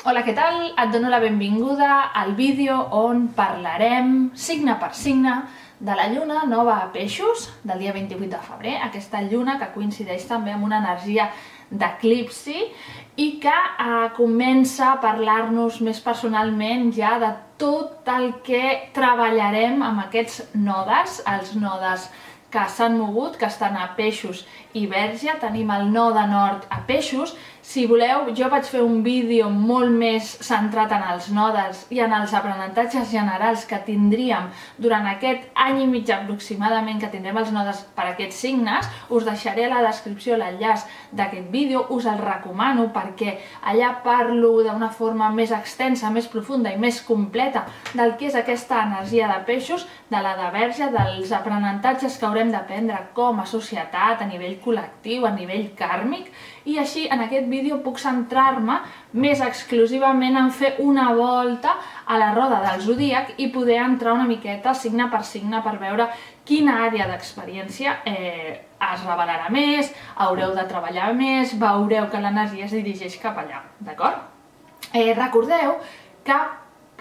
Hola, què tal? Et dono la benvinguda al vídeo on parlarem, signe per signe, de la lluna nova a Peixos, del dia 28 de febrer, aquesta lluna que coincideix també amb una energia d'eclipsi i que comença a parlar-nos més personalment ja de tot el que treballarem amb aquests nodes, els nodes que s'han mogut, que estan a Peixos i Verge. Tenim el node nord a Peixos. Si voleu, jo vaig fer un vídeo molt més centrat en els nodes i en els aprenentatges generals que tindríem durant aquest any i mig aproximadament que tindrem els nodes per aquests signes. Us deixaré a la descripció l'enllaç d'aquest vídeo, us el recomano perquè allà parlo d'una forma més extensa, més profunda i més completa del que és aquesta energia de Peixos, de la de Verge, dels aprenentatges que haurem d'aprendre com a societat, a nivell col·lectiu, a nivell kàrmic, i així en aquest vídeo puc centrar-me més exclusivament en fer una volta a la roda del zodíac i poder entrar una miqueta signe per signe per veure quina àrea d'experiència es revelarà més, haureu de treballar més, veureu que l'energia es dirigeix cap allà, d'acord? Recordeu que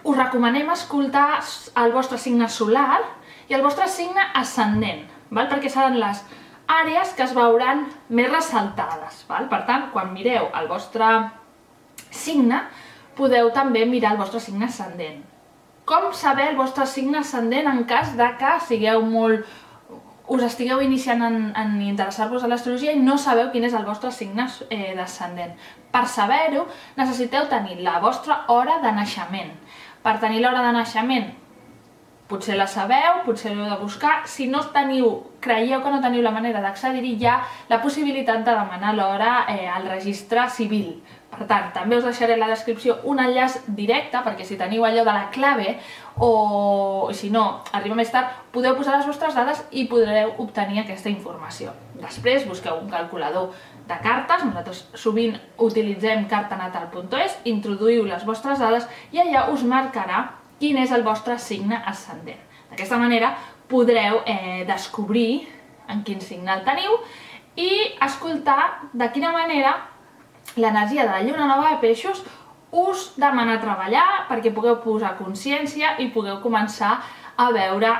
us recomanem escoltar el vostre signe solar i el vostre signe ascendent, perquè seran les àrees que es veuran més ressaltades. Per tant, quan mireu el vostre signe, podeu també mirar el vostre signe ascendent. Com saber el vostre signe ascendent en cas de que us estigueu iniciant en interessar-vos a l'astrologia i no sabeu quin és el vostre signe descendent? Per saber-ho, necessiteu tenir la vostra hora de naixement. Per tenir l'hora de naixement, potser la sabeu, potser l'heu de buscar. Si no creieu que no teniu la manera d'accedir-hi, hi ha la possibilitat de demanar l'hora al registre civil. Per tant, també us deixaré a la descripció un enllaç directe, perquè si teniu allò de la clave, o si no, arriba més tard, podeu posar les vostres dades i podreu obtenir aquesta informació. Després busqueu un calculador de cartes, nosaltres sovint utilitzem cartanatal.es, introduïu les vostres dades i allà us marcarà quin és el vostre signe ascendent. D'aquesta manera podreu descobrir en quin signe el teniu i escoltar de quina manera l'energia de la lluna nova de Peixos us demana treballar perquè pugueu posar consciència i pugueu començar a veure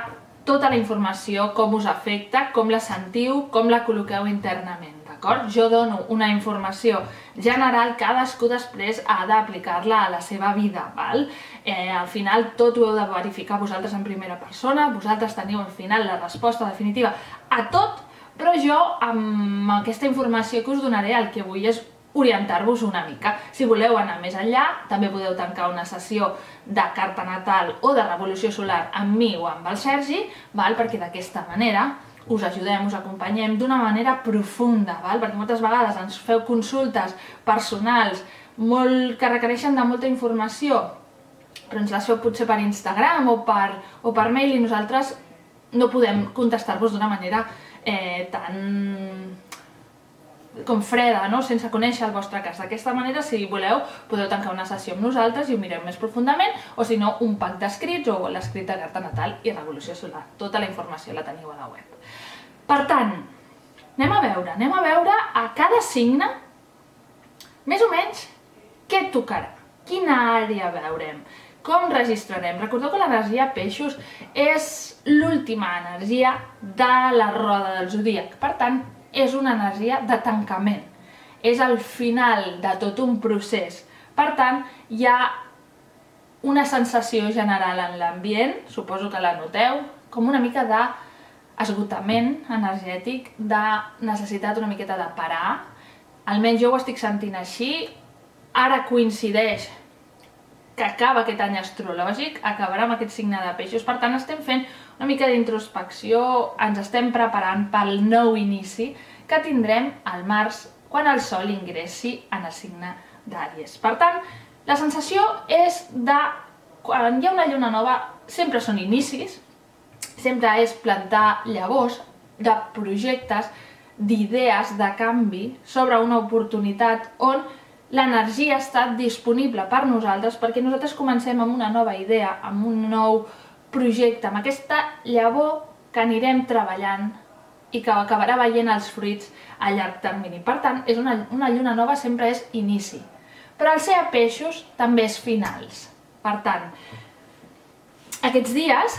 tota la informació, com us afecta, com la sentiu, com la col·loqueu internament. Jo dono una informació general, cadascú després ha d'aplicar-la a la seva vida. Al final tot ho heu de verificar vosaltres en primera persona, vosaltres teniu al final la resposta definitiva a tot, però jo amb aquesta informació que us donaré el que vull és orientar-vos una mica. Si voleu anar més enllà, també podeu tancar una sessió de carta natal o de revolució solar amb mi o amb el Sergi, perquè d'aquesta manera us ajudem, us acompanyem d'una manera profunda, perquè moltes vegades ens feu consultes personals que requereixen de molta informació, però ens les feu potser per Instagram o per mail i nosaltres no podem contestar-vos d'una manera tan com freda, sense conèixer el vostre cas. D'aquesta manera, si voleu, podeu tancar una sessió amb nosaltres i ho mireu més profundament, o si no, un pack d'escrits o l'escrit de carta natal i revolució solar. Tota la informació la teniu a la web. Per tant, anem a veure a cada signe, més o menys, què tocarà, quina àrea veurem, com registrarem. Recordeu que l'energia Peixos és l'última energia de la roda del zodíac, per tant, és una energia de tancament, és el final de tot un procés. Per tant, hi ha una sensació general en l'ambient, suposo que la noteu, com una mica d'esgotament energètic, de necessitat una miqueta de parar. Almenys jo ho estic sentint així. Ara coincideix que acaba aquest any astrològic, acabarà amb aquest signe de Peixos, per tant estem fent una mica d'introspecció, ens estem preparant pel nou inici que tindrem al març quan el Sol ingressi en el signe d'Àries. Per tant, la sensació és de quan hi ha una lluna nova sempre són inicis, sempre és plantar llavors de projectes, d'idees de canvi sobre una oportunitat on l'energia ha estat disponible per nosaltres perquè nosaltres comencem amb una nova idea, amb un nou projecte, amb aquesta llavor que anirem treballant i que acabarà veient els fruits a llarg termini. Per tant, una lluna nova sempre és inici. Però el ser a peixos també és finals. Per tant, aquests dies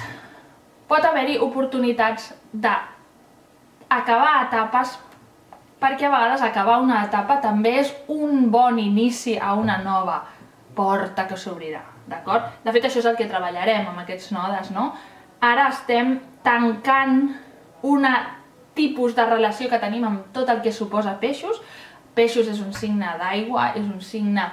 pot haver-hi oportunitats d'acabar etapes, perquè a vegades acabar una etapa també és un bon inici a una nova porta que s'obrirà, d'acord? De fet, això és el que treballarem amb aquests nodes, no? Ara estem tancant un tipus de relació que tenim amb tot el que suposa peixos. Peixos és un signe d'aigua, és un signe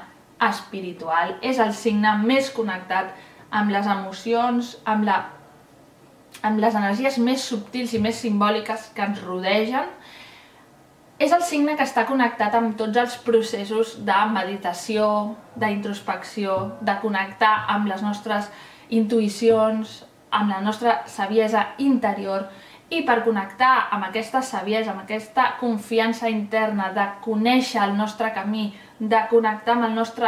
espiritual, és el signe més connectat amb les emocions, amb les energies més subtils i més simbòliques que ens rodegen. És el signe que està connectat amb tots els processos de meditació, d'introspecció, de connectar amb les nostres intuïcions, amb la nostra saviesa interior. I per connectar amb aquesta saviesa, amb aquesta confiança interna, de conèixer el nostre camí, de connectar amb el nostre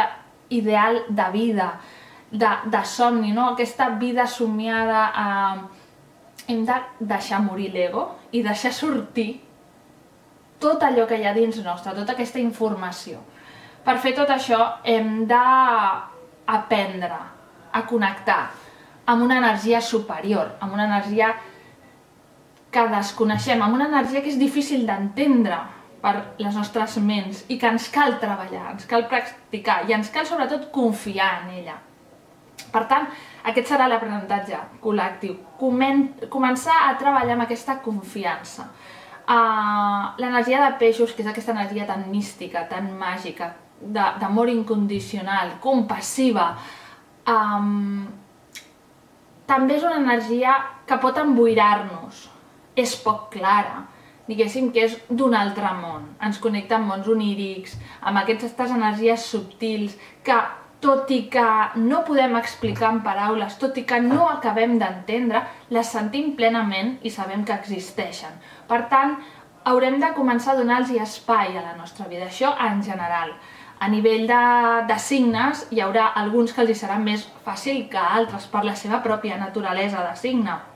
ideal de vida, de somni, no? Aquesta vida somiada, hem de deixar morir l'ego i deixar sortir tot allò que hi ha dins nostre, tota aquesta informació. Per fer tot això hem d'aprendre a connectar amb una energia superior, amb una energia que desconeixem, amb una energia que és difícil d'entendre per les nostres ments i que ens cal treballar, ens cal practicar i ens cal sobretot confiar en ella. Per tant, aquest serà l'aprenentatge col·lectiu, començar a treballar amb aquesta confiança. L'energia de peixos, que és aquesta energia tan mística, tan màgica, d'amor incondicional, compassiva, també és una energia que pot emboirar-nos. És poc clara, diguéssim que és d'un altre món, ens connecta amb mons onírics, amb aquestes energies subtils que, tot i que no podem explicar en paraules, tot i que no acabem d'entendre, les sentim plenament i sabem que existeixen. Per tant, haurem de començar a donar-los espai a la nostra vida, això en general. A nivell de signes, hi haurà alguns que els serà més fàcil que altres per la seva pròpia naturalesa de signe.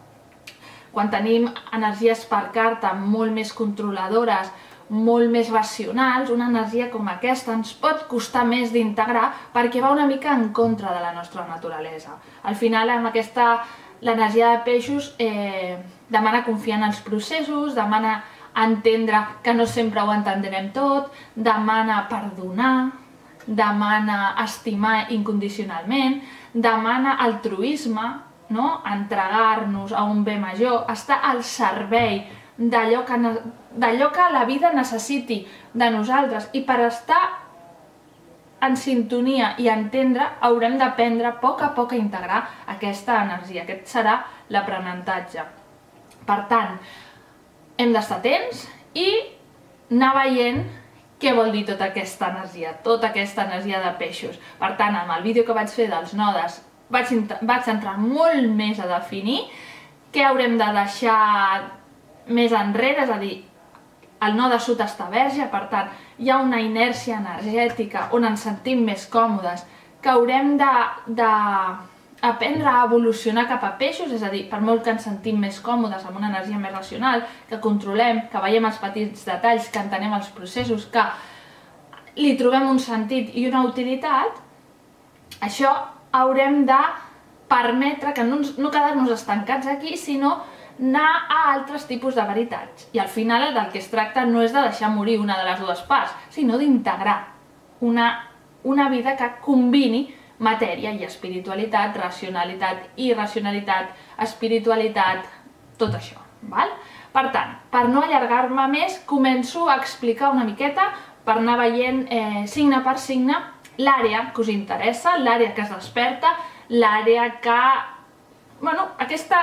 Quan tenim energies per carta molt més controladores, molt més racionals, una energia com aquesta ens pot costar més d'integrar perquè va una mica en contra de la nostra naturalesa. Al final, amb l'energia de peixos demana confiar en els processos, demana entendre que no sempre ho entendrem tot, demana perdonar, demana estimar incondicionalment, demana altruisme, no? Entregar-nos a un bé major, estar al servei d'allò que la vida necessiti de nosaltres. I per estar en sintonia i entendre, haurem d'aprendre a poc a integrar aquesta energia. Aquest serà l'aprenentatge. Per tant, hem d'estar atents i anar veient què vol dir tota aquesta energia de peixos. Per tant, amb el vídeo que vaig fer dels nodes, vaig entrar molt més a definir què haurem de deixar més enrere, és a dir, el node sud està verge, per tant, hi ha una inèrcia energètica on ens sentim més còmodes, que haurem d'aprendre a evolucionar cap a peixos, és a dir, per molt que ens sentim més còmodes amb una energia més racional, que controlem, que veiem els petits detalls, que entenem els processos, que li trobem un sentit i una utilitat, això haurem de permetre que no quedar-nos estancats aquí, sinó anar a altres tipus de veritats. I al final del que es tracta no és de deixar morir una de les dues parts, sinó d'integrar una vida que combini matèria i espiritualitat, racionalitat, irracionalitat, espiritualitat, tot això. Per tant, per no allargar-me més, començo a explicar una miqueta per anar veient signe per signe l'àrea que us interessa, l'àrea que es desperta, l'àrea que... aquesta...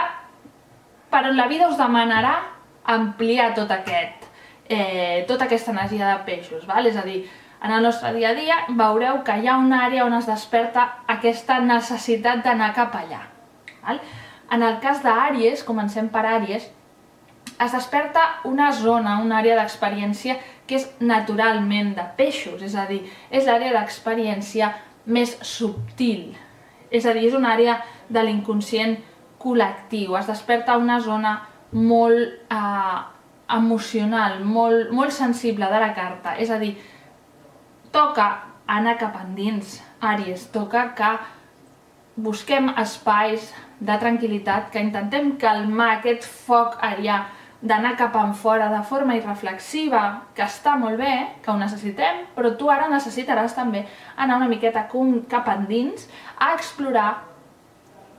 per on la vida us demanarà ampliar tota aquesta energia de peixos, és a dir, en el nostre dia a dia veureu que hi ha una àrea on es desperta aquesta necessitat d'anar cap allà. En el cas d'Àries, comencem per Àries, es desperta una zona, una àrea d'experiència que és naturalment de peixos, és a dir, és l'àrea d'experiència més subtil, és a dir, és una àrea de l'inconscient col·lectiu, es desperta una zona molt emocional, molt sensible de la carta, és a dir, toca anar cap endins, Àries. Toca que busquem espais de tranquil·litat, que intentem calmar aquest foc arià d'anar cap enfora de forma irreflexiva, que està molt bé, que ho necessitem, però tu ara necessitaràs també anar una miqueta cap endins a explorar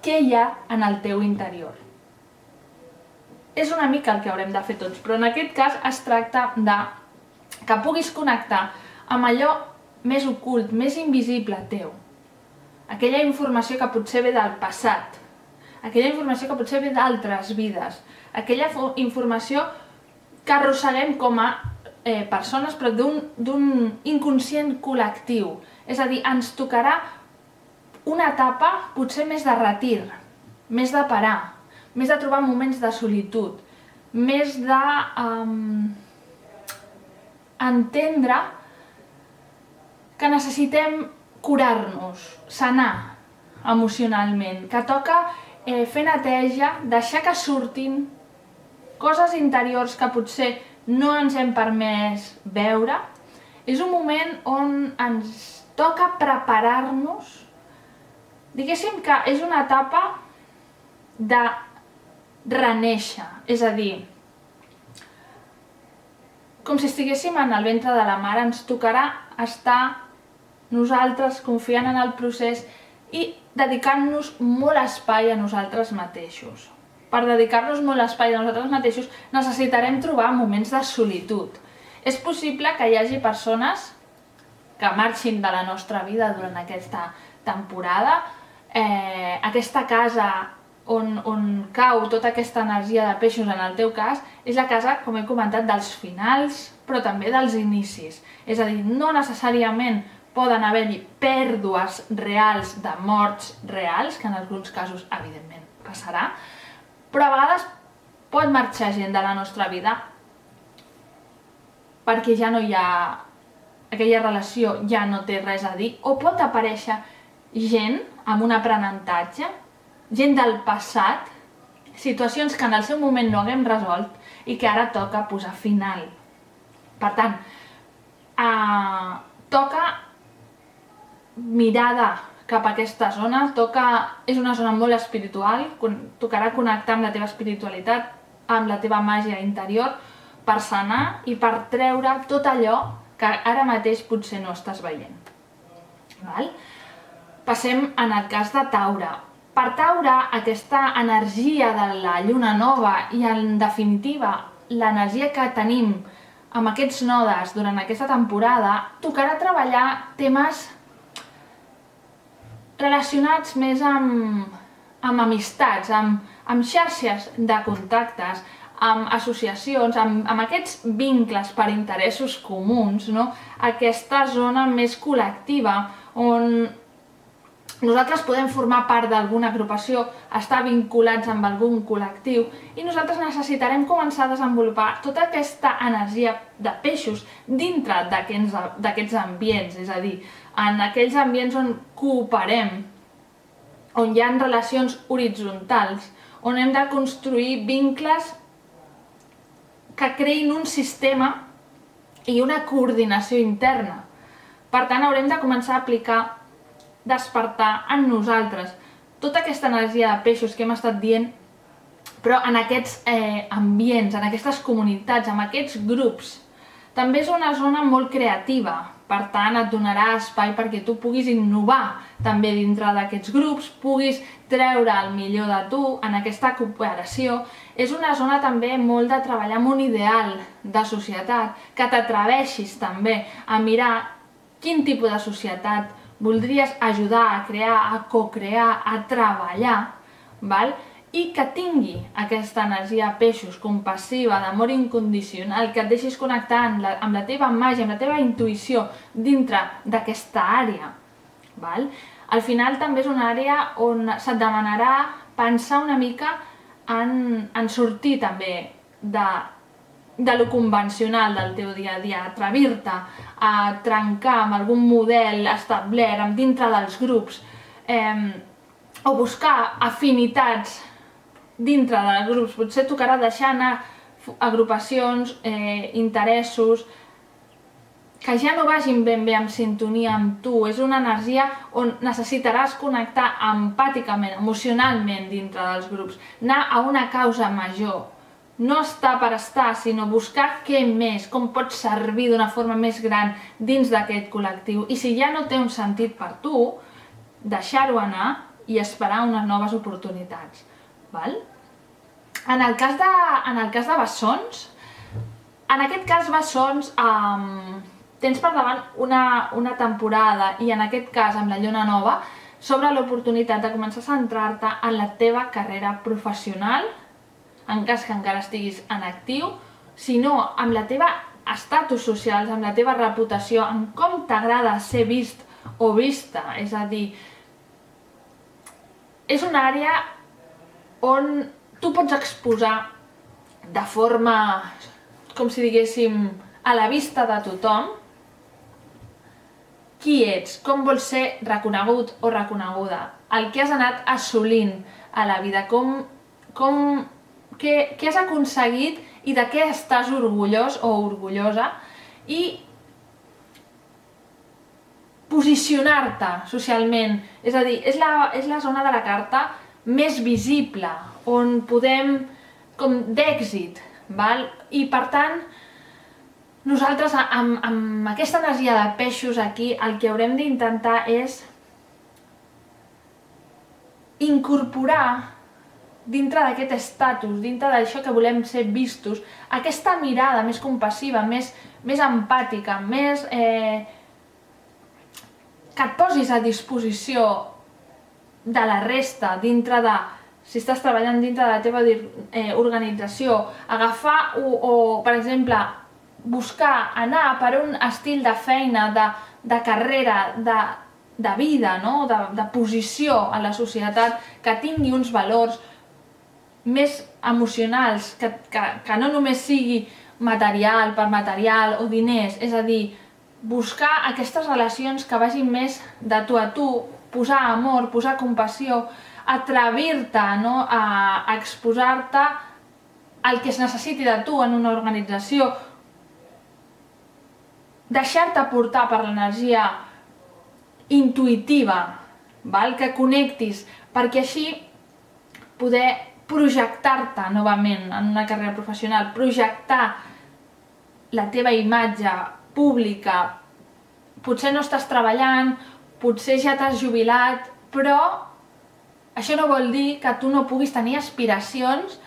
què hi ha en el teu interior. És una mica el que haurem de fer tots, però en aquest cas es tracta de que puguis connectar amb allò més ocult, més invisible teu. Aquella informació que potser ve del passat, aquella informació que potser ve d'altres vides, aquella informació que arrosseguem com a persones, però d'un inconscient col·lectiu. És a dir, ens tocarà una etapa potser més de retir, més de parar, més de trobar moments de solitud, més de entendre que necessitem curar-nos, sanar emocionalment, que toca fer neteja, deixar que surtin coses interiors que potser no ens hem permès veure. És un moment on ens toca preparar-nos. Diguéssim que és una etapa de renéixer, és a dir, com si estiguéssim en el ventre de la mare, ens tocarà estar nosaltres confiant en el procés i dedicant-nos molt espai a nosaltres mateixos. Per dedicar-nos molt espai a nosaltres mateixos necessitarem trobar moments de solitud. És possible que hi hagi persones que marxin de la nostra vida durant aquesta temporada. Aquesta casa on cau tota aquesta energia de peixos en el teu cas és la casa, com he comentat, dels finals, però també dels inicis. És a dir, no necessàriament poden haver-hi pèrdues reals de morts reals, que en alguns casos, evidentment, passarà, però a vegades pot marxar gent de la nostra vida perquè ja no hi ha... aquella relació ja no té res a dir, o pot aparèixer gent amb un aprenentatge, gent del passat, situacions que en el seu moment no haguem resolt i que ara toca posar final. Per tant, toca mirada cap a aquesta zona, és una zona molt espiritual, tocarà connectar amb la teva espiritualitat, amb la teva màgia interior, per sanar i per treure tot allò que ara mateix potser no estàs veient. Passem en el cas de Taure. Per Taure, aquesta energia de la lluna nova i, en definitiva, l'energia que tenim amb aquests nodes durant aquesta temporada, tocarà treballar temes relacionats més amb amistats, amb xarxes de contactes, amb associacions, amb aquests vincles per interessos comuns, no? Aquesta zona més col·lectiva on nosaltres podem formar part d'alguna agrupació, estar vinculats amb algun col·lectiu, i nosaltres necessitarem començar a desenvolupar tota aquesta energia de peixos dintre d'aquests ambients, és a dir, en aquells ambients on cooperem, on hi ha relacions horitzontals, on hem de construir vincles que creïn un sistema i una coordinació interna. Per tant, haurem de començar a aplicar, despertar en nosaltres tota aquesta energia de peixos que hem estat dient, però en aquests ambients, en aquestes comunitats, en aquests grups. També és una zona molt creativa, per tant et donarà espai perquè tu puguis innovar també dintre d'aquests grups, puguis treure el millor de tu en aquesta cooperació. És una zona també molt de treballar amb un ideal de societat, que t'atreveixis també a mirar quin tipus de societat voldries ajudar a crear, a co-crear, a treballar, i que tingui aquesta energia peixos, compassiva, d'amor incondicional, que et deixis connectar amb la teva màgia, amb la teva intuïció dintre d'aquesta àrea. Al final també és una àrea on se't demanarà pensar una mica en sortir també de lo convencional del teu dia a dia, atrevir-te a trencar amb algun model establert dintre dels grups, o buscar afinitats dintre dels grups. Potser tocarà deixar anar agrupacions, interessos, que ja no vagin ben bé en sintonia amb tu. És una energia on necessitaràs connectar empàticament, emocionalment dintre dels grups, anar a una causa major. No estar per estar, sinó buscar què més, com pots servir d'una forma més gran dins d'aquest col·lectiu. I si ja no té un sentit per tu, deixar-ho anar i esperar unes noves oportunitats. Val? En el cas de bessons, en aquest cas bessons, tens per davant una temporada i en aquest cas amb la lluna nova s'obre l'oportunitat de començar a centrar-te en la teva carrera professional, en cas que encara estiguis en actiu, sinó amb la teva estatus social, amb la teva reputació, en com t'agrada ser vist o vista. És a dir, és una àrea on tu pots exposar de forma, com si diguéssim, a la vista de tothom, qui ets, com vols ser reconegut o reconeguda, el que has anat assolint a la vida, què has aconseguit i de què estàs orgullós o orgullosa, i posicionar-te socialment. És a dir, és la zona de la carta més visible, on podem, com d'èxit, i per tant, nosaltres amb aquesta energia de peixos aquí el que haurem d'intentar és incorporar dintre d'aquest estatus, dintre d'això que volem ser vistos, aquesta mirada més compassiva, més empàtica, més que et posis a disposició de la resta dintre de, si estàs treballant dintre de la teva organització, agafar o, per exemple, buscar anar per un estil de feina, de carrera, de vida, de posició a la societat, que tingui uns valors més emocionals, que no només sigui material per material o diners, és a dir, buscar aquestes relacions que vagin més de tu a tu, posar amor, posar compassió, atrevir-te a exposar-te al que es necessiti de tu en una organització, deixar-te portar per l'energia intuïtiva, que connectis, perquè així poder projectar-te novament en una carrera professional, projectar la teva imatge pública. Potser no estàs treballant, potser ja t'has jubilat, però això no vol dir que tu no puguis tenir aspiracions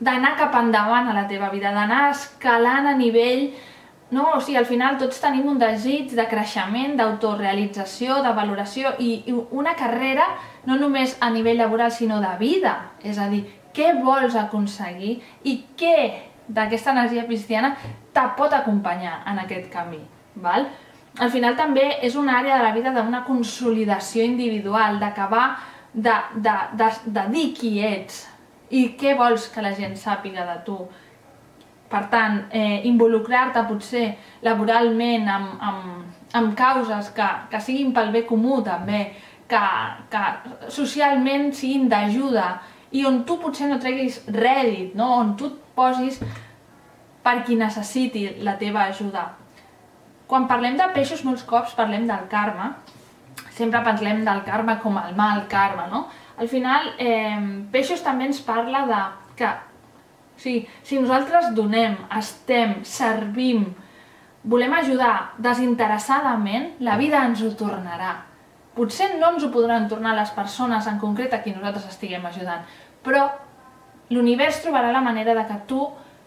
d'anar cap endavant a la teva vida, d'anar escalant a nivell. O sigui, al final tots tenim un desig de creixement, d'autorealització, de valoració i una carrera no només a nivell laboral sinó de vida. És a dir, què vols aconseguir i què d'aquesta energia pisciana te pot acompanyar en aquest camí. Al final també és una àrea de la vida d'una consolidació individual, d'acabar de dir qui ets i què vols que la gent sàpiga de tu. Per tant, involucrar-te potser laboralment amb causes que siguin pel bé comú també, que socialment siguin d'ajuda i on tu potser no treguis rèdit, on tu et posis per qui necessiti la teva ajuda. Quan parlem de peixos molts cops parlem del karma, sempre parlem del karma com el mal karma. Al final, peixos també ens parla de que si nosaltres donem, estem, servim, volem ajudar desinteressadament, la vida ens ho tornarà. Potser no ens ho podran tornar les persones en concret a qui nosaltres estiguem ajudant, però l'univers trobarà la manera de que tu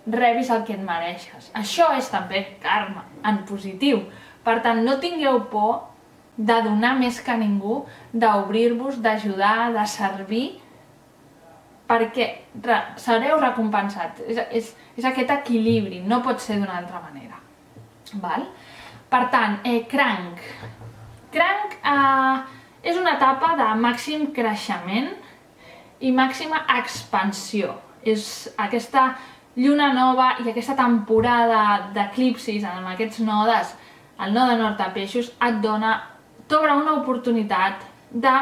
rebis el que et mereixes. Això és també karma, en positiu. Per tant, no tingueu por de donar més que ningú, d'obrir-vos, d'ajudar, de servir, perquè sereu recompensats. És aquest equilibri, no pot ser d'una altra manera. Per tant, cranc. Cranc és una etapa de màxim creixement i màxima expansió. És aquesta lluna nova i aquesta temporada d'eclipsis amb aquests nodes, el node nord de peixos t'obre una oportunitat de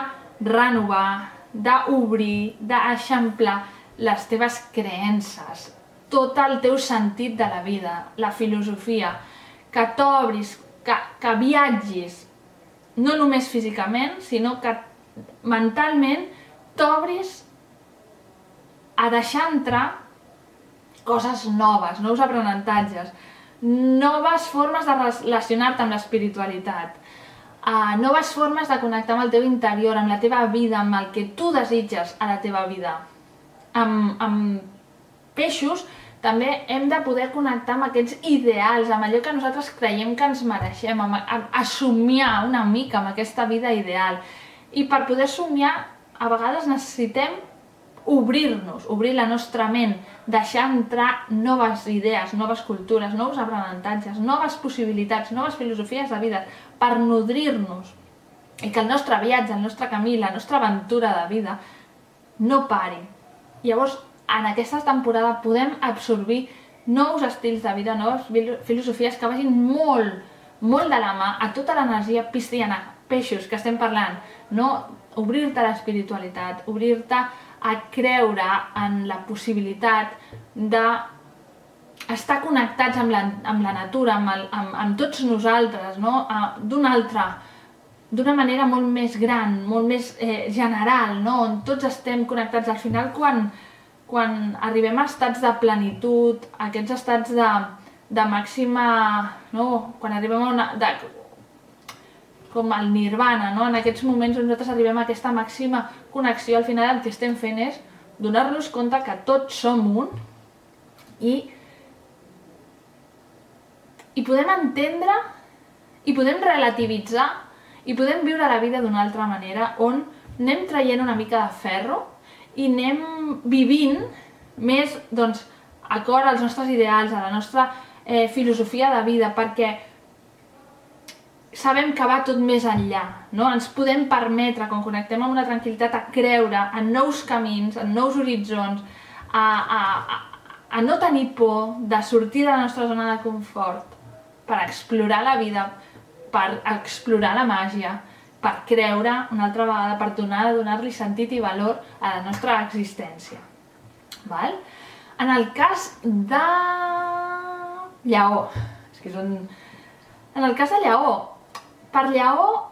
renovar, d'obrir, d'eixamplar les teves creences, tot el teu sentit de la vida, la filosofia, que t'obris, que viatgis, no només físicament, sinó que mentalment t'obris a deixar entrar coses noves, nous aprenentatges, noves formes de relacionar-te amb l'espiritualitat, noves formes de connectar amb el teu interior, amb la teva vida, amb el que tu desitges a la teva vida. Amb peixos també hem de poder connectar amb aquests ideals, amb allò que nosaltres creiem que ens mereixem, a somiar una mica amb aquesta vida ideal. I per poder somiar, a vegades necessitem obrir-nos, obrir la nostra ment, deixar entrar noves idees, noves cultures, nous aprenentatges, noves possibilitats, noves filosofies de vida, per nodrir-nos. I que el nostre viatge, el nostre camí, la nostra aventura de vida no pari. Llavors, en aquesta temporada podem absorbir nous estils de vida, noves filosofies que vagin molt, molt de la mà a tota l'energia pisciana, peixos, que estem parlant, no? Obrir-te a l'espiritualitat, obrir-te a creure en la possibilitat d'estar connectats amb la natura, amb tots nosaltres, no? D'una manera molt més gran, molt més general, no? On tots estem connectats. Al final, quan arribem a estats de plenitud, aquests estats de màxima, no? Quan arribem com el nirvana, no? En aquests moments nosaltres arribem a aquesta màxima connexió, al final el que estem fent és donar-nos compte que tots som un i podem entendre i podem relativitzar i podem viure la vida d'una altra manera, on anem traient una mica de ferro i anem vivint més, doncs, acord als nostres ideals, a la nostra filosofia de vida, perquè sabem que va tot més enllà, no? Ens podem permetre, quan connectem amb una tranquil·litat, a creure en nous camins, en nous horitzons, a no tenir por de sortir de la nostra zona de confort, per explorar la vida, per explorar la màgia, per creure una altra vegada, per donar-li sentit i valor a la nostra existència. Val? En el cas de Lleó, en el cas de Lleó, per Lleó,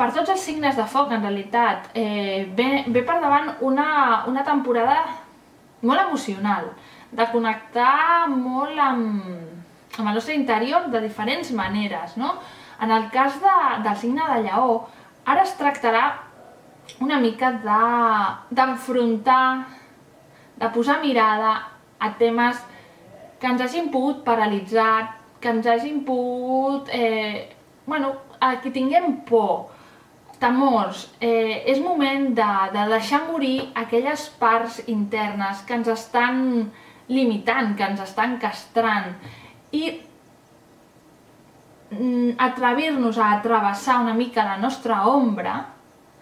per tots els signes de foc, en realitat, ve per davant una temporada molt emocional, de connectar molt amb el nostre interior de diferents maneres, no? En el cas del signe de Lleó, ara es tractarà una mica d'enfrontar, de posar mirada a temes que ens hagin pogut paralitzar, que ens hagin pogut... que tinguem por, temors. És moment de deixar morir aquelles parts internes que ens estan limitant, que ens estan castrant, i atrevir-nos a travessar una mica la nostra ombra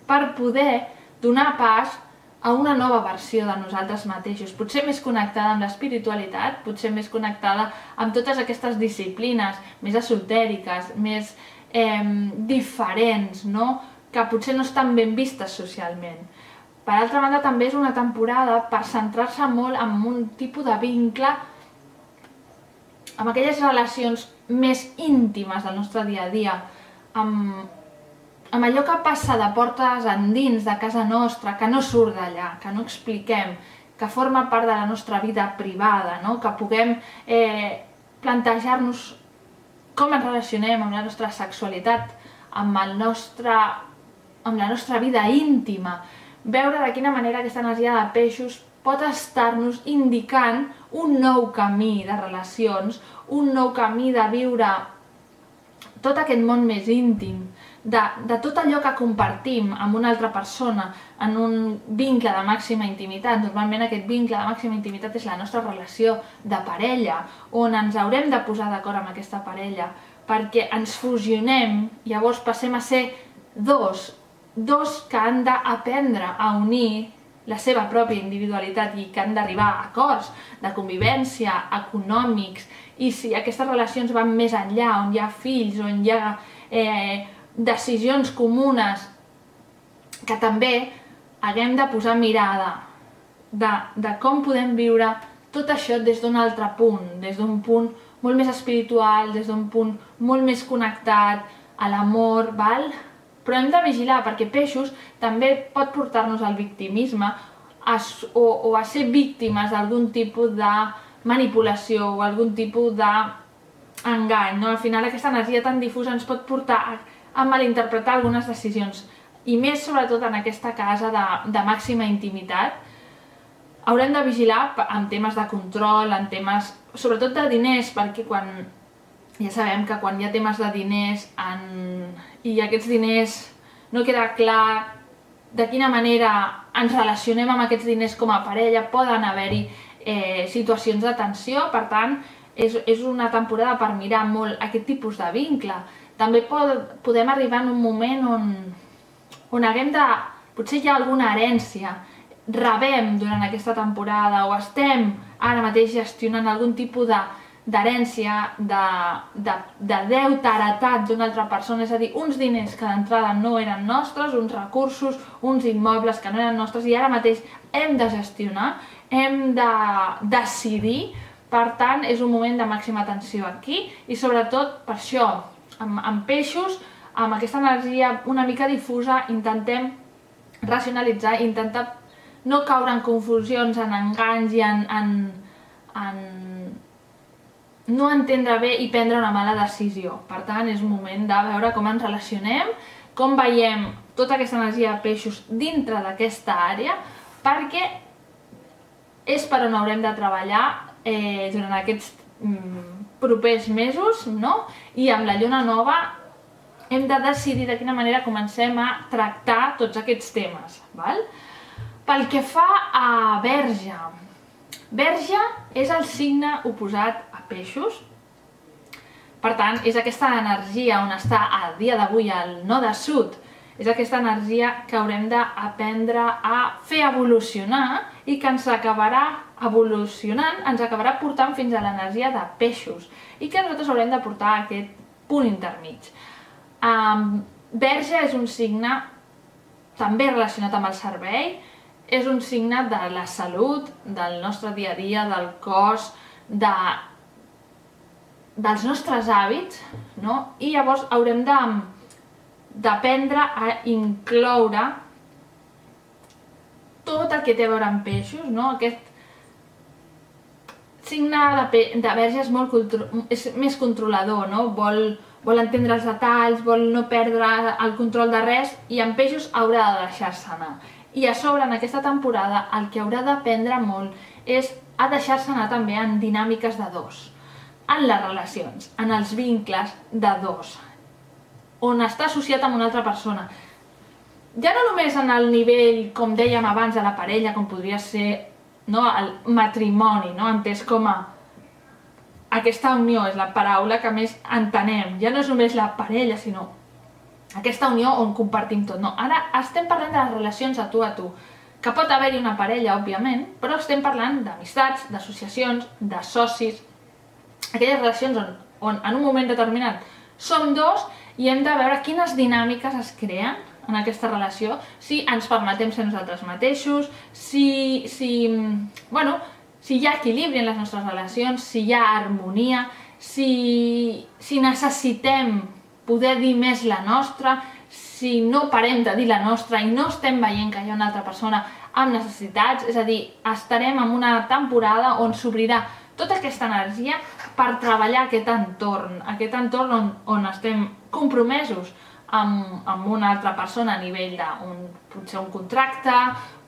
per poder donar pas a una nova versió de nosaltres mateixos, potser més connectada amb l'espiritualitat, potser més connectada amb totes aquestes disciplines més esotèriques, més diferents, no? Que potser no estan ben vistes socialment. Per altra banda, també és una temporada per centrar-se molt en un tipus de vincle amb aquelles relacions més íntimes del nostre dia a dia, amb allò que passa de portes endins de casa nostra, que no surt d'allà, que no expliquem, que forma part de la nostra vida privada, no? Que puguem plantejar-nos com ens relacionem amb la nostra sexualitat, amb la nostra vida íntima, veure de quina manera aquesta energia de peixos pot estar-nos indicant un nou camí de relacions, un nou camí de viure tot aquest món més íntim, de tot allò que compartim amb una altra persona en un vincle de màxima intimitat. Normalment aquest vincle de màxima intimitat és la nostra relació de parella, on ens haurem de posar d'acord amb aquesta parella, perquè ens fusionem, llavors passem a ser dos que han d'aprendre a unir la seva pròpia individualitat i que han d'arribar a acords de convivència, econòmics, i si aquestes relacions van més enllà, on hi ha fills, on hi ha decisions comunes, que també haguem de posar mirada de com podem viure tot això des d'un altre punt, des d'un punt molt més espiritual, des d'un punt molt més connectat a l'amor, val? Però hem de vigilar, perquè peixos també pot portar-nos al victimisme o a ser víctimes d'algun tipus de manipulació o algun tipus d'engany, no? Al final aquesta energia tan difusa ens pot portar a malinterpretar algunes decisions, i més sobretot en aquesta casa de màxima intimitat. Haurem de vigilar en temes de control, en temes sobretot de diners, perquè ja sabem que quan hi ha temes de diners i aquests diners no queda clar de quina manera ens relacionem amb aquests diners com a parella, poden haver-hi situacions de tensió. Per tant, és una temporada per mirar molt aquest tipus de vincle. També podem arribar en un moment on haguem de... potser hi ha alguna herència, rebem durant aquesta temporada o estem ara mateix gestionant algun tipus d'herència, de deute heretat d'una altra persona, és a dir, uns diners que d'entrada no eren nostres, uns recursos, uns immobles que no eren nostres, i ara mateix hem de gestionar, hem de decidir. Per tant, és un moment de màxima tensió aquí, i sobretot per això, amb peixos, amb aquesta energia una mica difusa, intentem racionalitzar, intentar no caure en confusions, en enganys i en no entendre bé i prendre una mala decisió. Per tant, és un moment de veure com ens relacionem, com veiem tota aquesta energia de peixos dintre d'aquesta àrea, perquè és per on haurem de treballar durant aquests propers mesos, no? I amb la lluna nova hem de decidir de quina manera comencem a tractar tots aquests temes, val? Pel que fa a Verge, Verge és el signe oposat a Peixos. Per tant, és aquesta energia on està a dia d'avui el node sud, és aquesta energia que haurem d'aprendre a fer evolucionar i que ens acabarà evolucionant, ens acabarà portant fins a l'energia de Peixos, i que nosaltres haurem de portar a aquest punt intermig. Verge és un signe també relacionat amb el servei, és un signe de la salut, del nostre dia a dia, del cos, dels nostres hàbits, no? I llavors haurem d'aprendre a incloure tot el que té a veure amb peixos, no? Aquest signe de Verge és més controlador, no? Vol entendre els detalls, vol no perdre el control de res, i en peixos haurà de deixar-se anar. I a sobre, en aquesta temporada, el que haurà d'aprendre molt és a deixar-se anar també en dinàmiques de dos, en les relacions, en els vincles de dos, on està associat amb una altra persona. Ja no només en el nivell, com dèiem abans, de la parella, com podria ser el matrimoni, entès com a aquesta unió, és la paraula que més entenem. Ja no és només la parella, sinó aquesta unió on compartim tot. Ara estem parlant de les relacions a tu, que pot haver-hi una parella, òbviament, però estem parlant d'amistats, d'associacions, de socis, aquelles relacions on en un moment determinat som dos i hem de veure quines dinàmiques es creen en aquesta relació, si ens permetem ser nosaltres mateixos, si hi ha equilibri en les nostres relacions, si hi ha harmonia, si necessitem poder dir més la nostra, si no parem de dir la nostra i no estem veient que hi ha una altra persona amb necessitats. És a dir, estarem en una temporada on s'obrirà tota aquesta energia per treballar aquest entorn on estem compromesos amb una altra persona a nivell de potser un contracte,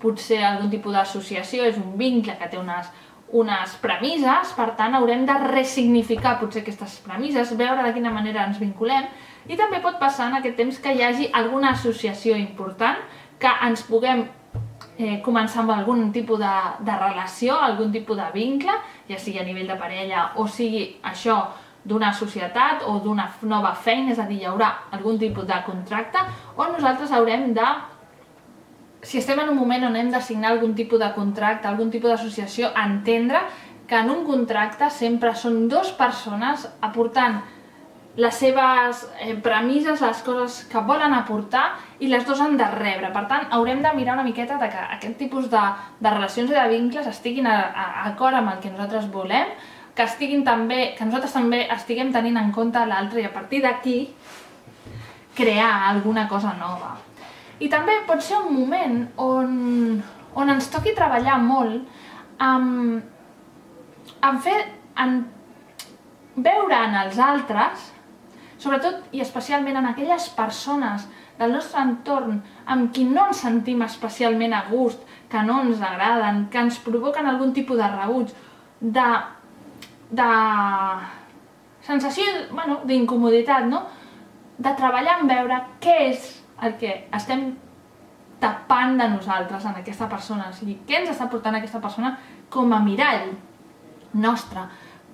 potser algun tipus d'associació, és un vincle que té unes premisses. Per tant, haurem de ressignificar potser aquestes premisses, veure de quina manera ens vinculem, i també pot passar en aquest temps que hi hagi alguna associació important, que ens puguem començar amb algun tipus de relació, algun tipus de vincle, ja sigui a nivell de parella o sigui això d'una societat o d'una nova feina, és a dir, hi haurà algun tipus de contracte on nosaltres haurem de, si estem en un moment on hem de signar algun tipus de contracte, algun tipus d'associació, entendre que en un contracte sempre són dues persones aportant les seves premisses, les coses que volen aportar, i les dues han de rebre. Per tant, haurem de mirar una miqueta que aquest tipus de relacions i de vincles estiguin d'acord amb el que nosaltres volem, que nosaltres també estiguem tenint en compte l'altre i a partir d'aquí crear alguna cosa nova. I també pot ser un moment on ens toqui treballar molt en veure en els altres, sobretot i especialment en aquelles persones del nostre entorn amb qui no ens sentim especialment a gust, que no ens agraden, que ens provoquen algun tipus de rebuig, de sensació, d'incomoditat, no? De treballar en veure què és el que estem tapant de nosaltres en aquesta persona, o sigui, què ens està portant aquesta persona com a mirall nostre,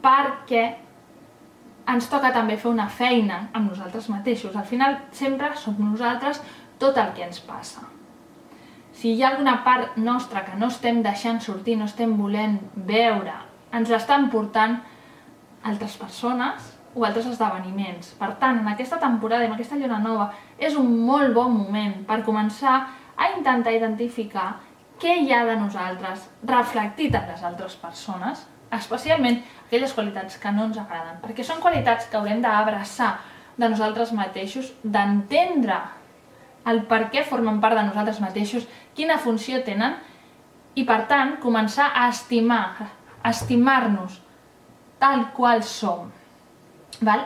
perquè ens toca també fer una feina amb nosaltres mateixos. Al final sempre som nosaltres tot el que ens passa. Si hi ha alguna part nostra que no estem deixant sortir, no estem volent veure, ens l'estan portant altres persones o altres esdeveniments. Per tant, en aquesta temporada i en aquesta lluna nova és un molt bon moment per començar a intentar identificar què hi ha de nosaltres reflectit en les altres persones, especialment aquelles qualitats que no ens agraden, perquè són qualitats que haurem d'abraçar de nosaltres mateixos, d'entendre el per què formen part de nosaltres mateixos, quina funció tenen, i per tant començar a estimar-nos tal qual som.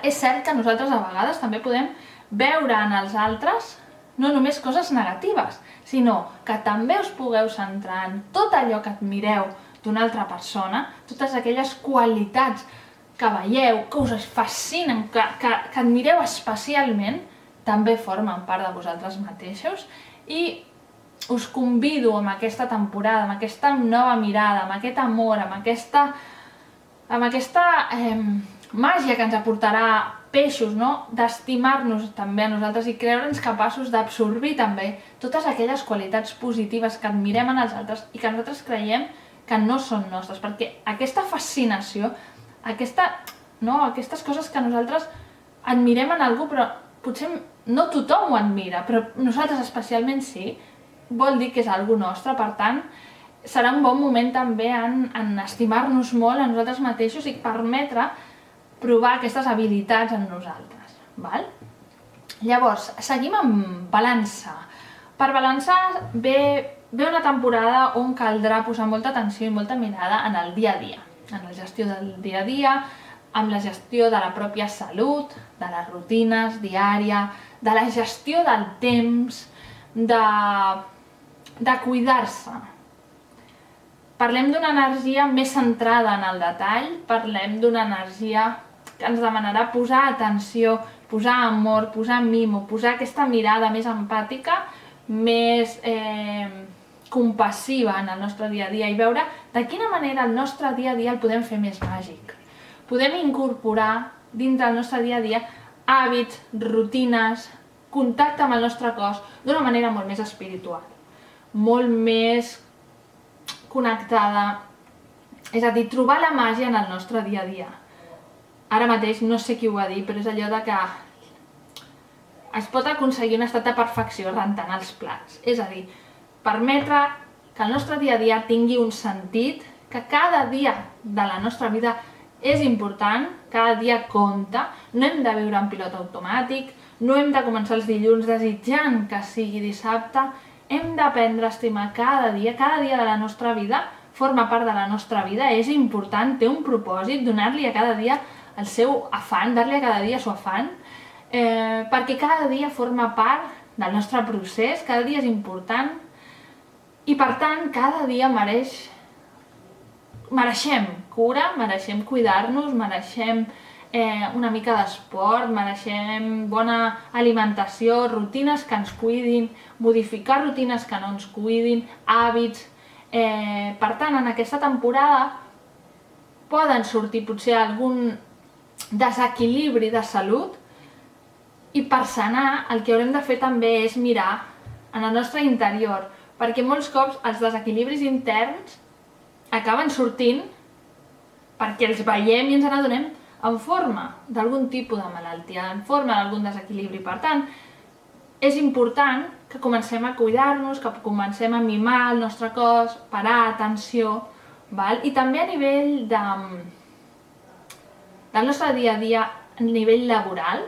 És cert que nosaltres a vegades també podem veure en els altres no només coses negatives, sinó que també us pugueu centrar en tot allò que admireu d'una altra persona, totes aquelles qualitats que veieu, que us fascinen, que admireu especialment, també formen part de vosaltres mateixos. I us convido amb aquesta temporada, amb aquesta nova mirada, amb aquest amor, amb aquesta màgia que ens aportarà Peixos, no? D'estimar-nos també a nosaltres i creure'ns capaços d'absorbir també totes aquelles qualitats positives que admirem en els altres i que nosaltres creiem que no són nostres, perquè aquesta fascinació, aquestes coses que nosaltres admirem en algú, però potser no tothom ho admira, però nosaltres especialment sí, vol dir que és algú nostre. Per tant, serà un bon moment també en estimar-nos molt a nosaltres mateixos i permetre provar aquestes habilitats en nosaltres. Llavors, seguim amb balança. Per balançar ve una temporada on caldrà posar molta atenció i molta mirada en el dia a dia, en la gestió del dia a dia, amb la gestió de la pròpia salut, de les rutines diàries, de la gestió del temps, de cuidar-se. Parlem d'una energia més centrada en el detall, parlem d'una energia que ens demanarà posar atenció, posar amor, posar mimo, posar aquesta mirada més empàtica, més compassiva en el nostre dia a dia i veure de quina manera el nostre dia a dia el podem fer més màgic. Podem incorporar dintre del nostre dia a dia hàbits, rutines, contacte amb el nostre cos d'una manera molt més espiritual, molt més connectada, és a dir, trobar la màgia en el nostre dia a dia. Ara mateix no sé qui ho va dir, però és allò de que es pot aconseguir un estat de perfecció rentant els plats. És a dir, permetre que el nostre dia a dia tingui un sentit, que cada dia de la nostra vida és important, cada dia compta, no hem de viure en pilot automàtic, no hem de començar els dilluns desitjant que sigui dissabte, hem d'aprendre a estimar cada dia de la nostra vida, forma part de la nostra vida, és important, té un propòsit, donar-li a cada dia el seu afany, dar-li a cada dia el seu afany, perquè cada dia forma part del nostre procés, cada dia és important i per tant cada dia mereixem cura, mereixem cuidar-nos, mereixem una mica d'esport, mereixem bona alimentació, rutines que ens cuidin, modificar rutines que no ens cuidin, hàbits. Per tant, en aquesta temporada poden sortir potser algun desequilibri de salut i per sanar el que haurem de fer també és mirar en el nostre interior, perquè molts cops els desequilibris interns acaben sortint perquè els veiem i ens n'adonem en forma d'algun tipus de malaltia, en forma d'algun desequilibri. Per tant, és important que comencem a cuidar-nos, que comencem a mimar el nostre cos, parar atenció, i també a nivell del nostre dia a dia a nivell laboral,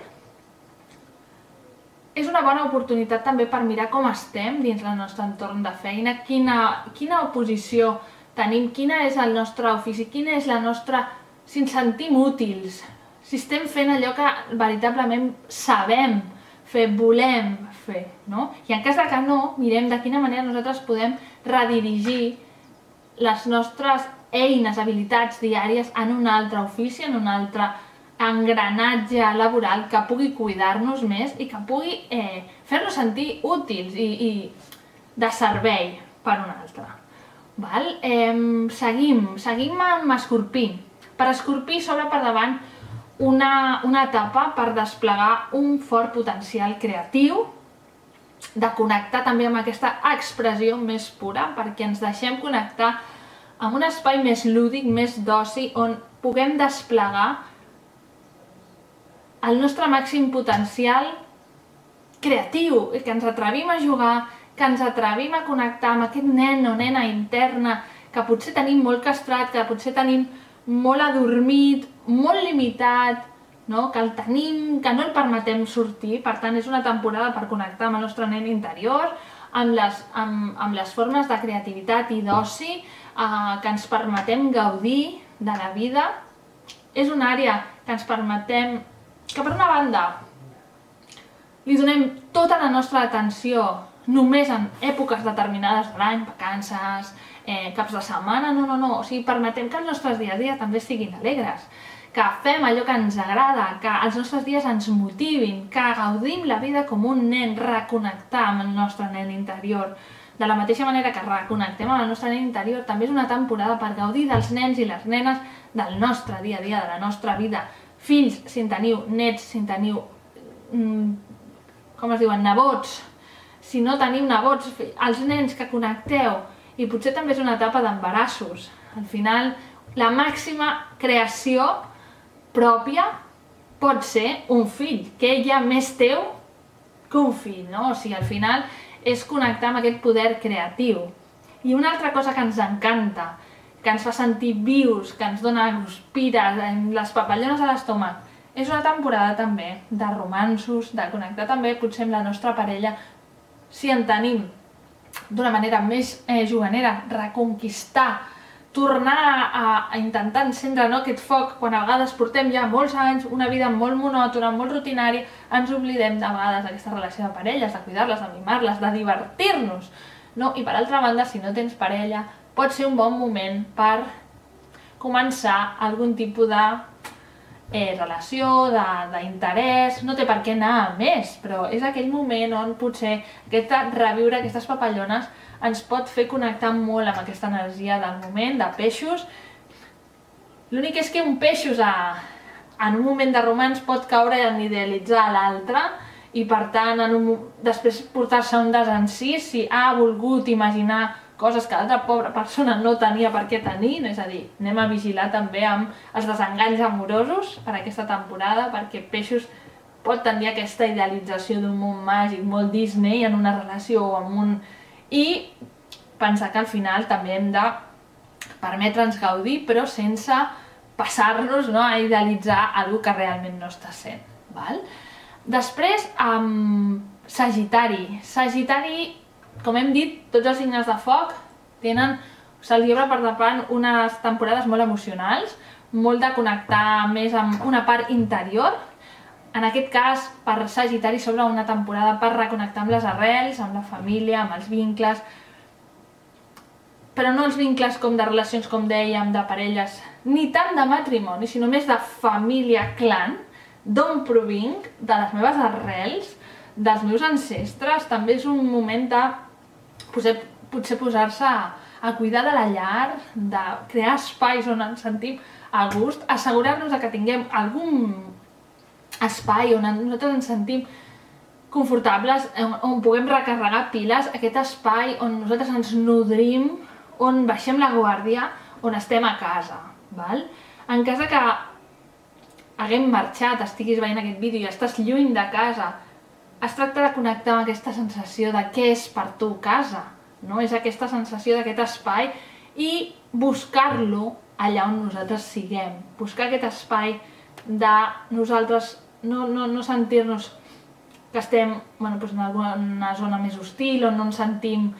és una bona oportunitat també per mirar com estem dins el nostre entorn de feina, quina oposició tenim, quina és el nostre ofici, quina és la nostra... si ens sentim útils, si estem fent allò que veritablement sabem fer, volem fer, no? I en cas de que no, mirem de quina manera nosaltres podem redirigir les nostres eines, habilitats diàries en un altre ofici, en un altre engranatge laboral que pugui cuidar-nos més i que pugui fer-nos sentir útils i de servei per un altre. Val? Seguim amb Escorpí. Per Escorpí s'obre per davant una etapa per desplegar un fort potencial creatiu, de connectar també amb aquesta expressió més pura, perquè ens deixem connectar amb un espai més lúdic, més d'oci, on puguem desplegar el nostre màxim potencial creatiu, que ens atrevim a jugar, que ens atrevim a connectar amb aquest nen o nena interna que potser tenim molt castrat, que potser tenim molt adormit, molt limitat, no? Que el tenim, que no el permetem sortir. Per tant, és una temporada per connectar amb el nostre nen interior, amb les formes de creativitat i d'oci que ens permetem gaudir de la vida. És una àrea que ens permetem que, per una banda, li donem tota la nostra atenció només en èpoques determinades de l'any, vacances, caps de setmana, no. O sigui, permetem que els nostres dies a dia també siguin alegres, que fem allò que ens agrada, que els nostres dies ens motivin, que gaudim la vida com un nen, reconnectar amb el nostre nen interior. De la mateixa manera que reconnectem amb el nostre nen interior, també és una temporada per gaudir dels nens i les nenes del nostre dia a dia, de la nostra vida. Fills, si en teniu, nets, si en teniu, com es diuen, nebots, si no teniu nebots, els nens que connecteu, i potser també és una etapa d'embarassos. Al final, la màxima creació pròpia pot ser un fill, que ja més teu que un fill, no? O sigui, al final és connectar amb aquest poder creatiu. I una altra cosa que ens encanta, que ens fa sentir vius, que ens dona guspires, les papallones a l'estómac. És una temporada també de romanços, de connectar també potser amb la nostra parella, si en tenim, d'una manera més juganera, reconquistar, tornar a intentar encendre aquest foc quan a vegades portem ja molts anys, una vida molt monòtona, molt rutinària, ens oblidem de vegades d'aquesta relació de parelles, de cuidar-les, de mimar-les, de divertir-nos. I per altra banda, si no tens parella, pot ser un bon moment per començar algun tipus de relació, d'interès. No té per què anar a més, però és aquell moment on potser reviure aquestes papallones ens pot fer connectar molt amb aquesta energia del moment, de peixos. L'únic és que un peixos en un moment de romans pot caure en idealitzar l'altre i per tant després portar-se un desencís si ha volgut imaginar coses que l'altra pobra persona no tenia per què tenir, és a dir, anem a vigilar també amb els desenganys amorosos per aquesta temporada, perquè peixos pot tenir aquesta idealització d'un món màgic, molt Disney, en una relació o en un... I pensar que al final també hem de permetre'ns gaudir, però sense passar-nos a idealitzar alguna que realment no està sent. Després, Sagitari. Sagitari, com hem dit, tots els signes de foc se'ls obre per davant unes temporades molt emocionals, molt de connectar més amb una part interior. En aquest cas, per Sagitari s'obre una temporada per reconnectar amb les arrels, amb la família, amb els vincles, però no els vincles com de relacions, com dèiem, de parelles, ni tant de matrimoni, sinó més de família, clan, d'on provinc, de les meves arrels, dels meus ancestres. També és un moment de potser posar-se a cuidar de la llar, de crear espais on ens sentim a gust, assegurar-nos que tinguem algun espai on nosaltres ens sentim confortables, on puguem recarregar piles, aquest espai on nosaltres ens nodrim, on baixem la guàrdia, on estem a casa. En cas que haguem marxat, estiguis veient aquest vídeo i estàs lluny de casa, es tracta de connectar amb aquesta sensació de què és per tu casa, no? És aquesta sensació d'aquest espai i buscar-lo allà on nosaltres siguem. Buscar aquest espai de nosaltres no sentir-nos que estem en alguna zona més hostil, on no ens sentim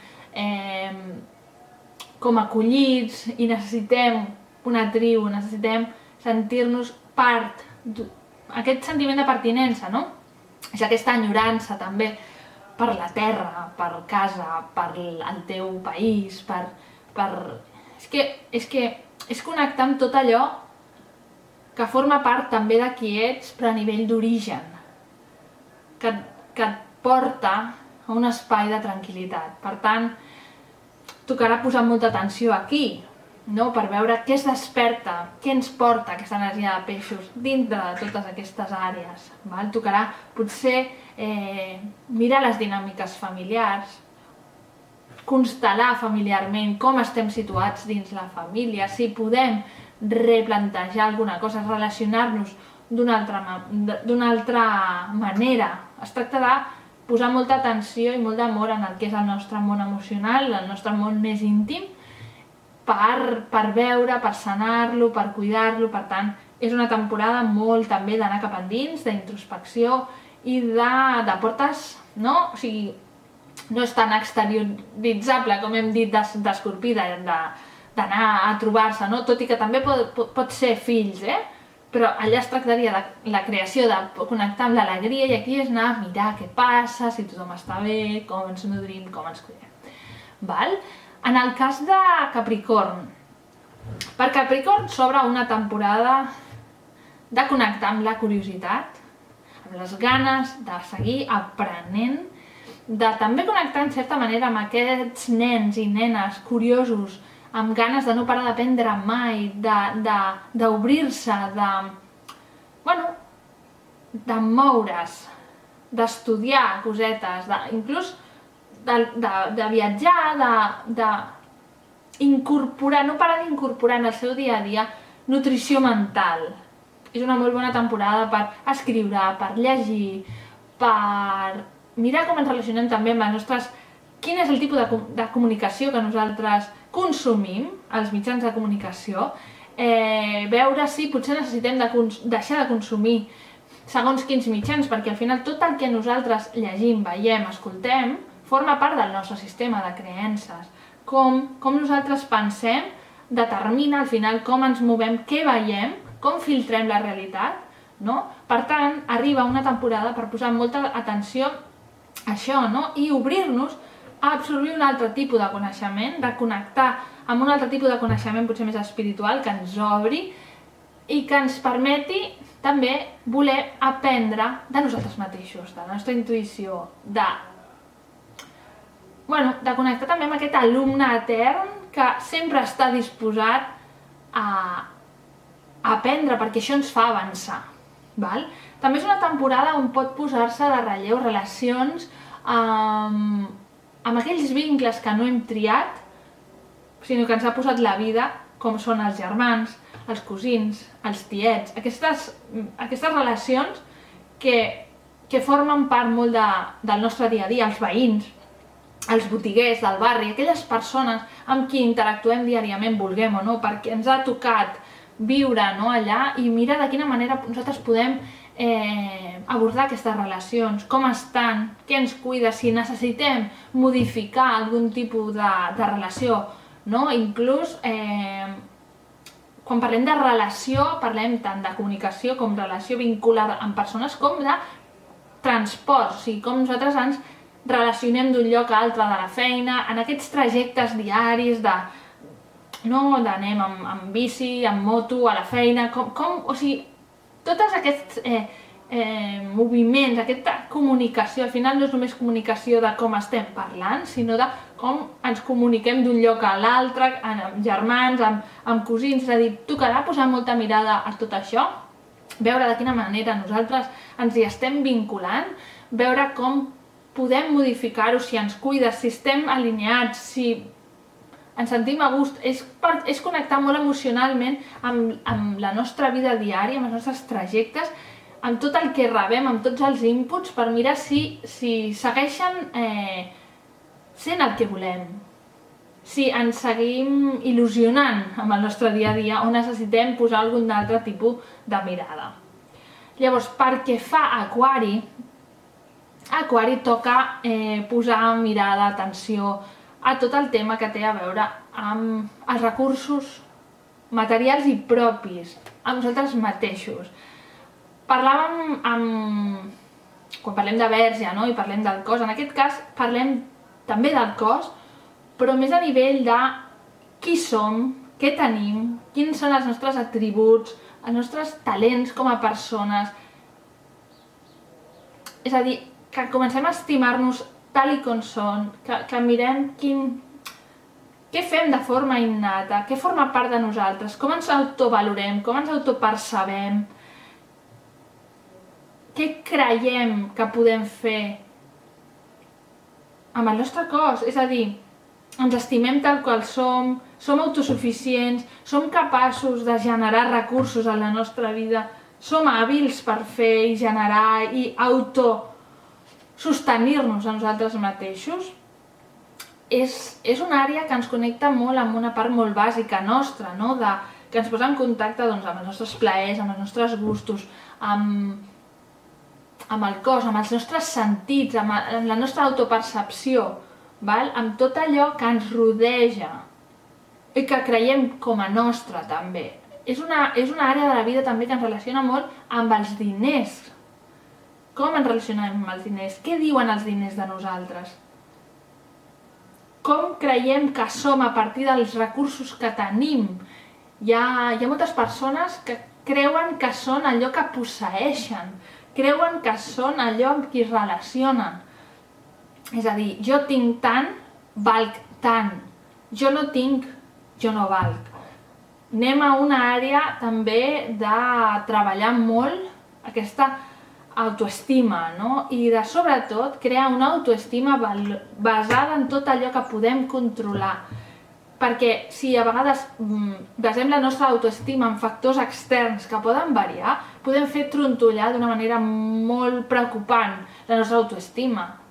com acollits i necessitem una tribu, necessitem sentir-nos part, aquest sentiment de pertinença, no? És aquesta enyorança també per la terra, per casa, per el teu país, És que és connectar amb tot allò que forma part també de qui ets, però a nivell d'origen, que et porta a un espai de tranquil·litat. Per tant, tocarà posar molta atenció aquí, no? Per veure què es desperta, què ens porta aquesta energia de peixos dintre de totes aquestes àrees. Val? Tocarà potser mirar les dinàmiques familiars, constel·lar familiarment com estem situats dins la família, si podem replantejar alguna cosa, relacionar-nos d'una altra manera. Es tracta de posar molta atenció i molt d'amor en el que és el nostre món emocional, el nostre món més íntim, per veure, per sanar-lo, per cuidar-lo. Per tant, és una temporada molt també d'anar cap endins, d'introspecció i de portes, no? O sigui, no és tan exterioritzable, com hem dit, d'Escorpí, d'anar a trobar-se, no? Tot i que també pot ser fills, però allà es tractaria de la creació, de connectar amb l'alegria, i aquí és anar a mirar què passa, si tothom està bé, com ens nodrim, com ens cuidem. Val? En el cas de Capricorn, per Capricorn s'obre una temporada de connectar amb la curiositat, amb les ganes de seguir aprenent, de també connectar en certa manera amb aquests nens i nenes curiosos, amb ganes de no parar d'aprendre mai, d'obrir-se, de moure's, d'estudiar cosetes, inclús de viatjar, d'incorporar, no parar d'incorporar en el seu dia a dia nutrició mental. És una molt bona temporada per escriure, per llegir, per mirar com ens relacionem també amb les nostres... Quin és el tipus de comunicació que nosaltres consumim, als mitjans de comunicació, veure si potser necessitem deixar de consumir segons quins mitjans, perquè al final tot el que nosaltres llegim, veiem, escoltem, forma part del nostre sistema de creences. Com nosaltres pensem determina al final com ens movem, què veiem, com filtrem la realitat, no? Per tant, arriba una temporada per posar molta atenció a això, no? I obrir-nos a absorbir un altre tipus de coneixement, de connectar amb un altre tipus de coneixement potser més espiritual, que ens obri i que ens permeti també voler aprendre de nosaltres mateixos, de la nostra intuïció, de connectar també amb aquest alumne etern que sempre està disposat a aprendre, perquè això ens fa avançar. Val? També és una temporada on pot posar-se de relleu relacions amb aquells vincles que no hem triat, sinó que ens ha posat la vida, com són els germans, els cosins, els tiets, aquestes relacions que formen part molt del nostre dia a dia, els veïns, els botiguers del barri, aquelles persones amb qui interactuem diàriament, vulguem o no, perquè ens ha tocat viure allà i mirar de quina manera nosaltres podem abordar aquestes relacions, com estan, què ens cuida, si necessitem modificar algun tipus de relació, no? Inclús quan parlem de relació, parlem tant de comunicació com relació vincular amb persones com de transport, o sigui, com nosaltres ens relacionem d'un lloc a altre de la feina, en aquests trajectes diaris d'anem amb bici, amb moto, a la feina, o sigui, tots aquests moviments, aquesta comunicació, al final no és només comunicació de com estem parlant, sinó de com ens comuniquem d'un lloc a l'altre, amb germans, amb cosins, és a dir, tocarà posar molta mirada a tot això, veure de quina manera nosaltres ens hi estem vinculant, veure com podem modificar-ho, si ens cuida, si estem alineats, si ens sentim a gust, és connectar molt emocionalment amb la nostra vida diària, amb els nostres trajectes, amb tot el que rebem, amb tots els inputs, per mirar si segueixen sent el que volem, si ens seguim il·lusionant amb el nostre dia a dia o necessitem posar algun altre tipus de mirada. Llavors, perquè fa Aquari, Aquari toca posar mirada, atenció a tot el tema que té a veure amb els recursos materials i propis, amb nosaltres mateixos. Parlàvem quan parlem de Verge, no? I parlem del cos, en aquest cas parlem també del cos, però més a nivell de qui som, què tenim, quins són els nostres atributs, els nostres talents com a persones. És a dir, que comencem a estimar-nos tal i com són, que mirem què fem de forma innata, què forma part de nosaltres, com ens autovalorem, com ens autopercebem, què creiem que podem fer amb el nostre cos. És a dir, ens estimem tal qual som autosuficients, som capaços de generar recursos a la nostra vida, som hàbils per fer i generar i sostenir-nos a nosaltres mateixos. És una àrea que ens connecta molt amb una part molt bàsica nostra, no? Que ens posa en contacte amb els nostres plaers, amb els nostres gustos, amb el cos, amb els nostres sentits, amb la nostra autopercepció, amb tot allò que ens rodeja i que creiem com a nostra també. És una àrea de la vida també que ens relaciona molt amb els diners. Com ens relacionem amb els diners? Què diuen els diners de nosaltres? Com creiem que som a partir dels recursos que tenim? Hi ha moltes persones que creuen que són allò que posseeixen, creuen que són allò amb qui es relacionen. És a dir, jo tinc tant, valc tant. Jo no tinc, jo no valc. Anem a una àrea també de treballar molt aquesta autoestima, no? I de, sobretot, crear una autoestima basada en tot allò que podem controlar. Perquè si a vegades basem la nostra autoestima en factors externs que poden variar, podem fer trontollar d'una manera molt preocupant la nostra autoestima.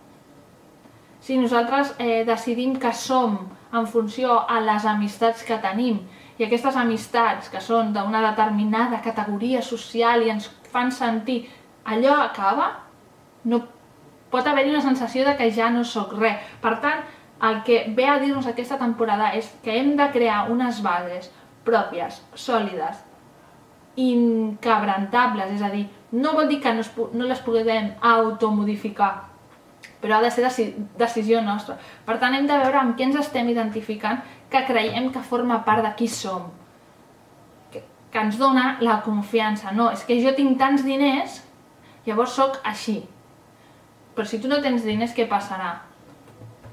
Si nosaltres decidim que som en funció a les amistats que tenim, i aquestes amistats que són d'una determinada categoria social i ens fan sentir allò acaba, no pot haver-hi una sensació de que ja no sóc res. Per tant, el que ve a dir-nos aquesta temporada és que hem de crear unes bases pròpies, sòlides, inquebrantables, és a dir, no vol dir que no les podem automodificar, però ha de ser decisió nostra. Per tant, hem de veure amb què ens estem identificant que creiem que forma part de qui som, que ens dona la confiança. No, és que jo tinc tants diners, llavors sóc així. Però si tu no tens diners, què passarà?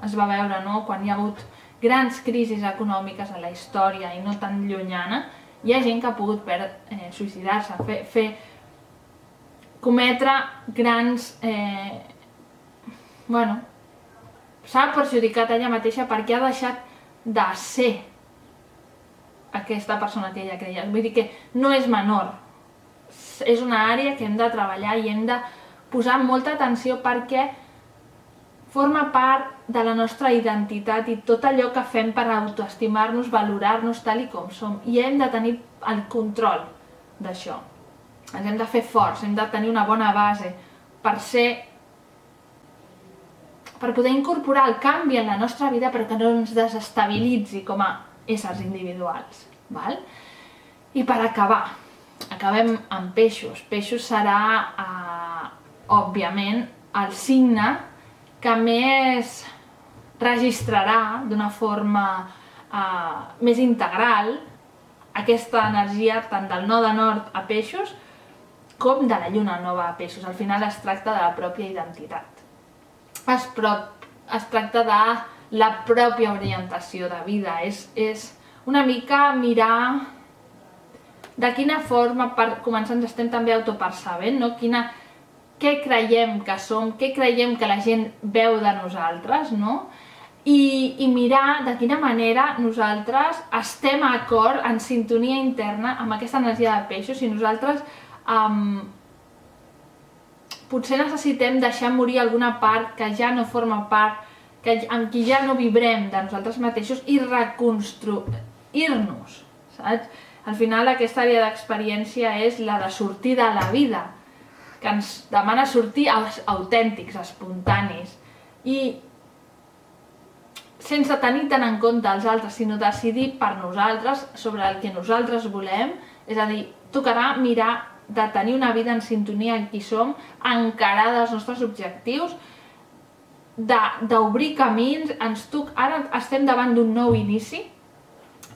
Es va veure, no?, quan hi ha hagut grans crisis econòmiques a la història i no tan llunyana, hi ha gent que ha pogut suïcidar-se, cometre grans... s'ha perjudicat ella mateixa perquè ha deixat de ser aquesta persona que ella creia. Vull dir que no és menor. És una àrea que hem de treballar i hem de posar molta atenció perquè forma part de la nostra identitat i tot allò que fem per autoestimar-nos, valorar-nos tal i com som. I hem de tenir el control d'això. Ens hem de fer forts, hem de tenir una bona base per poder incorporar el canvi en la nostra vida però que no ens desestabilitzi com a éssers individuals. I per acabar, acabem amb peixos. Peixos serà, òbviament, el signe que més registrarà d'una forma més integral aquesta energia tant del node nord a peixos com de la lluna nova a peixos. Al final es tracta de la pròpia identitat. Es tracta de la pròpia orientació de vida. És una mica mirar de quina forma, per començar, ens estem també autopercebent, no? Què creiem que som, què creiem que la gent veu de nosaltres, no? I mirar de quina manera nosaltres estem a acord, en sintonia interna, amb aquesta energia de peixos, i nosaltres potser necessitem deixar morir alguna part que ja no forma part, amb qui ja no vibrem de nosaltres mateixos i reconstruir-nos, saps? Al final aquesta àrea d'experiència és la de sortir de la vida, que ens demana sortir autèntics, espontanis, i sense tenir tant en compte els altres, sinó decidir per nosaltres sobre el que nosaltres volem. És a dir, tocarà mirar de tenir una vida en sintonia amb qui som, encarar dels nostres objectius, d'obrir camins. Ara estem davant d'un nou inici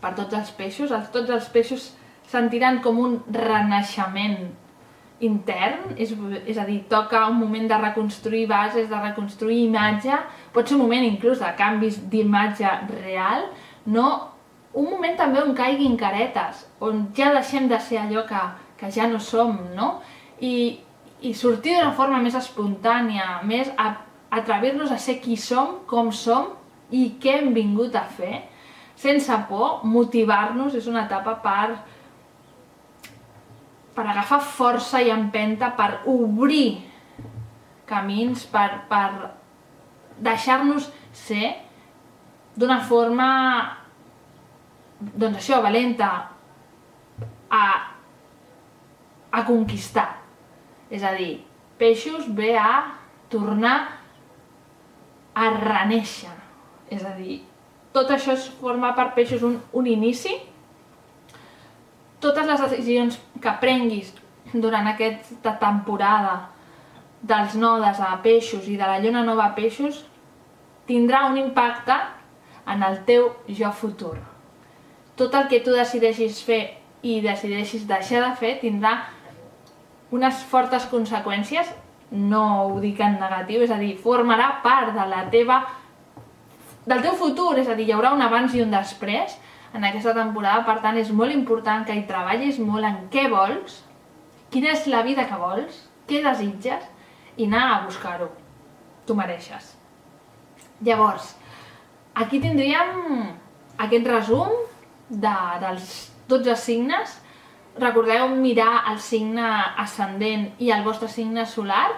per tots els peixos. Tots els peixos sentiran com un renaixement intern, és a dir, toca un moment de reconstruir bases, de reconstruir imatge, pot ser un moment inclús de canvis d'imatge real, no? Un moment també on caiguin caretes, on ja deixem de ser allò que ja no som, no? I sortir d'una forma més espontània, més atrevir-nos a ser qui som, com som i què hem vingut a fer, sense por, motivar-nos. És una etapa per agafar força i empenta, per obrir camins, per deixar-nos ser d'una forma, doncs això, valenta, a conquistar. És a dir, peixos ve a tornar a renéixer. És a dir, tot això forma per peixos un inici. Totes les decisions que prenguis durant aquesta temporada dels nodes a peixos i de la lluna nova a peixos tindrà un impacte en el teu jo futur. Tot el que tu decideixis fer i decideixis deixar de fer tindrà unes fortes conseqüències, no ho dic en negatiu, és a dir, formarà part del teu futur, és a dir, hi haurà un abans i un després en aquesta temporada. Per tant, és molt important que hi treballis molt en què vols, quina és la vida que vols, què desitges, i anar a buscar-ho. Tu mereixes. Llavors, aquí tindríem aquest resum dels 12 signes. Recordeu mirar el signe ascendent i el vostre signe solar.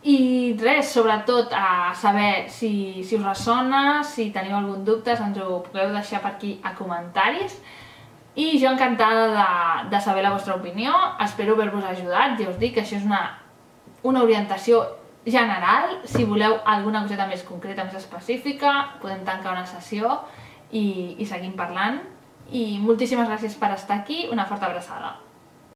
I res, sobretot a saber si us ressona, si teniu algun dubte, ens ho podeu deixar per aquí a comentaris. I jo encantada de saber la vostra opinió, espero haver-vos ajudat. Ja us dic que això és una orientació general. Si voleu alguna coseta més concreta, més específica, podem tancar una sessió i seguim parlant. I moltíssimes gràcies per estar aquí, una forta abraçada.